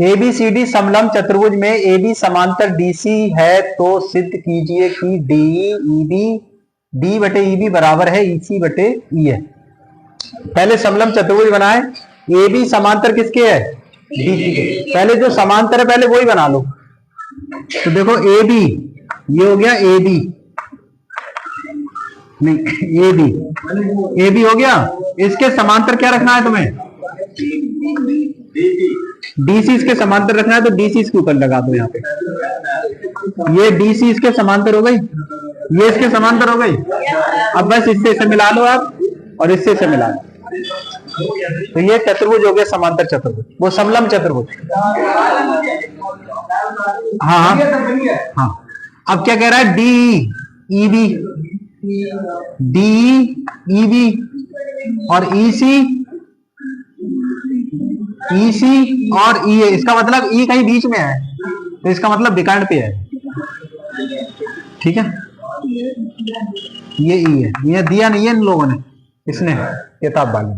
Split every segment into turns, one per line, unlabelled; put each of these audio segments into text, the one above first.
ABCD समलंब चतुर्भुज में AB समांतर DC है तो सिद्ध कीजिए कि D बटे EB बराबर है EC बटे E है। पहले समलंब चतुर्भुज बनाए, AB समांतर किसके है? DC के। पहले जो समांतर है पहले वही बना लो। तो देखो AB, ये हो गया AB, नहीं AB हो गया। इसके समांतर क्या रखना है तुम्हें? DC इसके समांतर रखना है, तो DC इसके ऊपर लगा दो यहाँ पे। ये DC इसके समांतर हो गई, ये इसके समांतर हो गई। अब बस इससे इसे मिला लो आप, और इससे इसे मिला लो, तो ये चतुर्भुज हो गया समांतर चतुर्भुज, वो समलंब चतुर्भुज। हाँ हाँ। अब क्या कह रहा है? DEB और EC और EA, इसका मतलब E कहीं बीच में है, तो इसका मतलब विकर्ण पे है। ठीक है, ये E है, ये दिया नहीं है इन लोगों ने, इसने किताब वाले,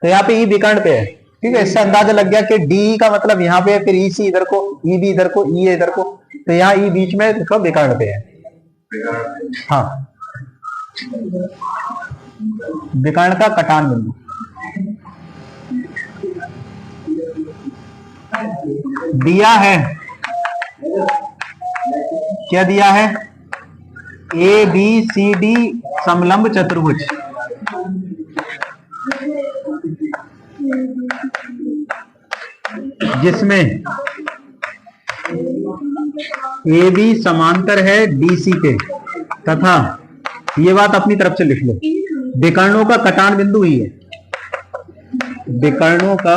तो यहाँ पे E विकर्ण पे है। ठीक है, इससे अंदाजा लग गया कि D का मतलब यहाँ पे है, फिर EC इधर को, EB इधर को, EA इधर को, तो यहाँ E बीच में, तो विकर्ण पे है। हाँ, विकर्ण का कटान बिंदु। दिया है, क्या दिया है? ABCD समलंब चतुर्भुज, जिसमें AB समांतर है DC के, तथा ये बात अपनी तरफ से लिख लो, विकर्णों का कटान बिंदु ही है। विकर्णों का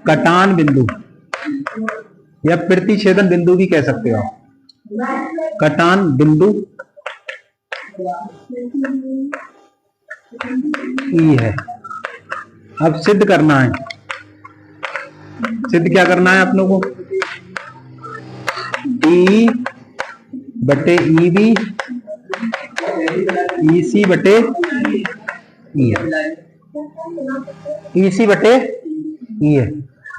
कटान बिंदु या प्रतिच्छेदन बिंदु भी कह सकते हो, कटान बिंदु ई है। अब सिद्ध करना है, सिद्ध क्या करना है आप लोगों को? D बटे EB EC बटे E है, EC बटे E है।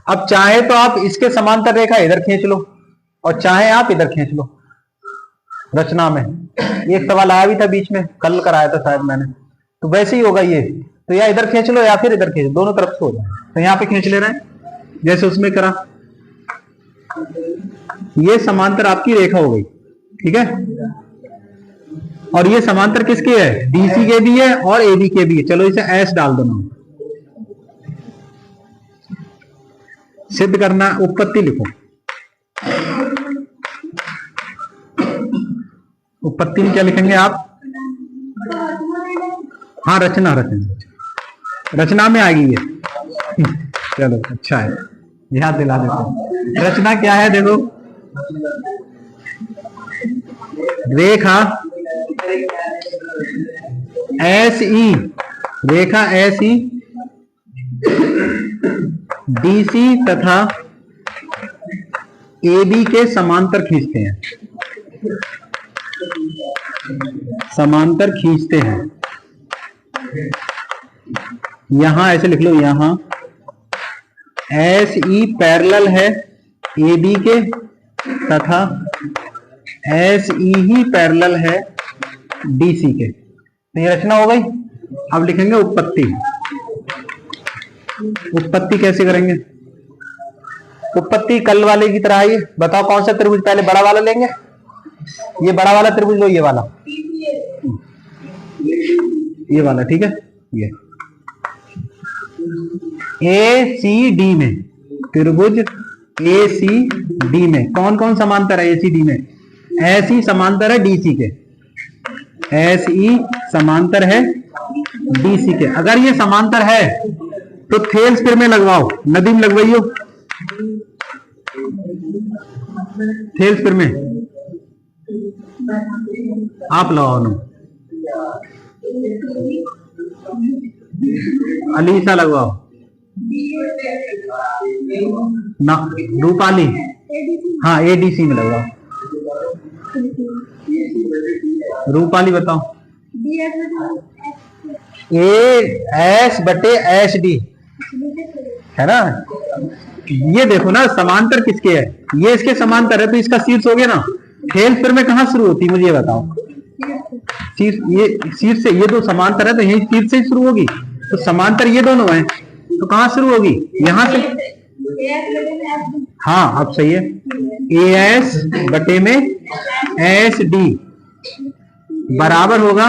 अब चाहे तो आप इसके समांतर रेखा इधर खींच लो, और चाहे आप इधर खींच लो। रचना में एक सवाल आया भी था बीच में, कल कराया था शायद मैंने, तो वैसे ही होगा ये, तो या इधर खींच लो या फिर इधर खींच, दोनों तरफ से हो जाए। तो यहाँ पे खींच ले रहे हैं जैसे उसमें करा, ये समांतर आपकी रेखा हो गई। ठीक है, और ये समांतर किसके है? DC के भी है और AB के भी है। चलो इसे S डाल दो ना, सिद्ध करना, उत्पत्ति लिखो। उत्पत्ति में क्या लिखेंगे आप? हाँ, रचना रचना में आ गई है। चलो अच्छा है, याद दिला देता हूं। रचना क्या है? देखो, रेखा SE, रेखा SE DC तथा AB के समांतर खींचते हैं, समांतर खींचते हैं। यहां ऐसे लिख लो, यहां SE पैरेलल है AB के, तथा SE ही पैरेलल है DC के। तो ये रचना हो गई। अब लिखेंगे उत्पत्ति। उत्पत्ति कैसे करेंगे? उत्पत्ति कल वाले की तरह है। बताओ कौन सा त्रिभुज पहले? बड़ा वाला लेंगे, ये बड़ा वाला त्रिभुज लो, ये वाला, ये वाला। ठीक है, ये ACD में, त्रिभुज ACD में कौन कौन समांतर है? ACD में SE समांतर है DC के, SE समांतर है DC के। अगर ये समांतर है तो थेल्स फिर में लगवाओ, नदी में लगवाइयो, थेल्स फिर में आप लगाओ ना, अलीसा लगवाओ ना, रूपाली, हाँ ADC में लगवाओ। रूपाली बताओ। AS बटे HD, है ना। ये देखो ना समांतर किसके है, ये इसके समांतर है तो इसका शीर्ष हो गया ना। हेल्थ फिर में कहाँ शुरू होती है मुझे ये बताओ। शीर्ष, ये शीर्ष से, ये दो समांतर है तो यही शीर्ष से शुरू होगी। तो समांतर ये दोनों है तो कहाँ शुरू होगी, यहां से। हाँ अब सही है। ए एस बटे में एस डी बराबर होगा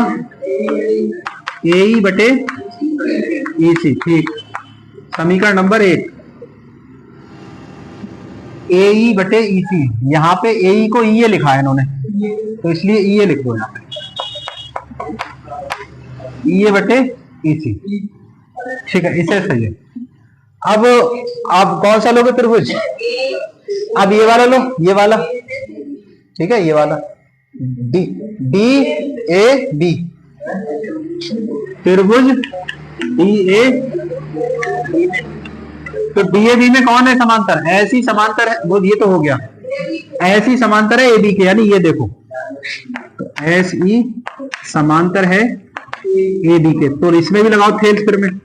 ए ई बटे ई सी। ठीक, समीकरण नंबर 1 ए ई बटे ई सी। यहाँ पे ए ई को ई ए लिखा है इन्होंने तो इसलिए ई ए लिख दो यहाँ पे, ई ए बटे ई सी। ठीक है, इसे सही है। अब आप कौन सा लोगे त्रिभुज, अब ये वाला लो, ये वाला। ठीक है, ये वाला डी डी ए बी, त्रिभुज डी ए। तो डी ए बी में कौन है समांतर, ऐसी समांतर है वो, ये तो हो गया। ऐसी समांतर है ए बी के, यानी ये देखो तो एस ई समांतर है ए बी के। तो इसमें भी लगाओ थेल्स फिर में,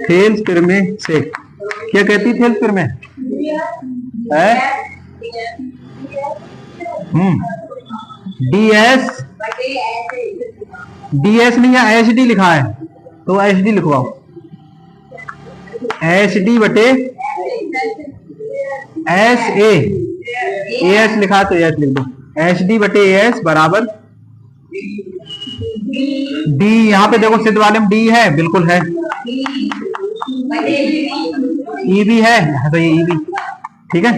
थेल्स फिर में से क्या कहती थेल्स फिर में है डी एस, डी एस नहीं है एच डी लिखा है तो एच डी लिखवाओ, एच डी बटे एस ए एस लिखा तो एस लिख दो, एच डी बटे एस बराबर डी। यहाँ पे देखो सिद्ध वाले में डी है, बिल्कुल है। ई भी है तो ये ई भी, ठीक है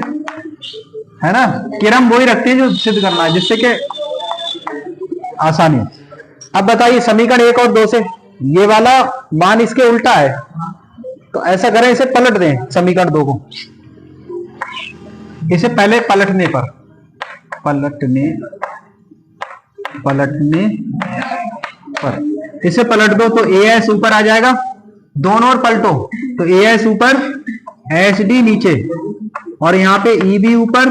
ना। क्रम वही रखते हैं जो सिद्ध करना है, जिससे कि आसानी है। अब बताइए समीकरण 1 और 2 से ये वाला मान इसके उल्टा है तो ऐसा करें, इसे पलट दें समीकरण 2 को। इसे पहले पलटने पर, पलटने पर इसे पलट दो तो ए एस ऊपर आ जाएगा, दोनों और पलटो तो ए एस ऊपर एच डी नीचे, और यहाँ पे ई बी ऊपर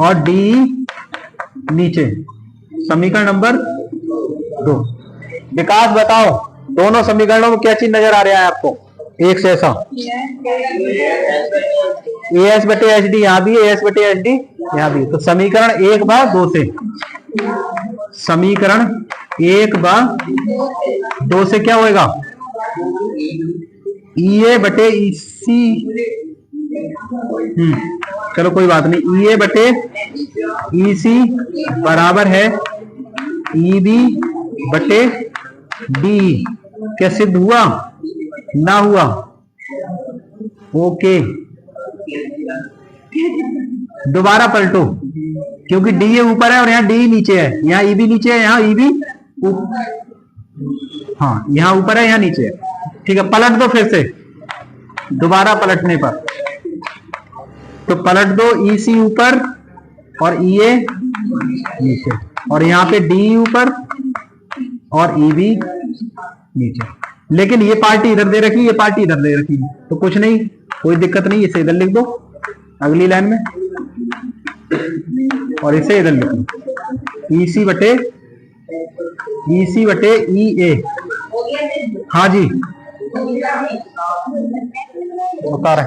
और डी नीचे। समीकरण नंबर 2। विकास बताओ दोनों समीकरणों में क्या चीज नजर आ रहा है आपको एक से ऐसा। ए एस बटे एच डी यहाँ भी, ए एस बटे एच डी यहाँ भी। तो समीकरण 1 बा 2 से, समीकरण 1 बा 2 से क्या होएगा, ई ए बटे ई सी। चलो कोई बात नहीं, ई ए बटे ई सी बराबर है ई बी बटे डी। क्या सिद्ध हुआ, ना हुआ, ओके। दोबारा पलटो क्योंकि डी ए ऊपर है और यहाँ डी नीचे है, यहाँ ई बी नीचे है, यहाँ ई बी हाँ यहाँ ऊपर है यहाँ नीचे है। ठीक है, पलट दो फिर से, दोबारा पलटने पर तो पलट दो, ई सी ऊपर और ई ए नीचे, और यहाँ पे डी ऊपर और ई बी नीचे। लेकिन ये पार्टी इधर दे रखी, ये पार्टी इधर दे रखी, तो कुछ नहीं, कोई दिक्कत नहीं। इसे इधर लिख दो अगली लाइन में और इसे इधर लिख दो, ई सी बटे ई ए। हाँ जी बता रहे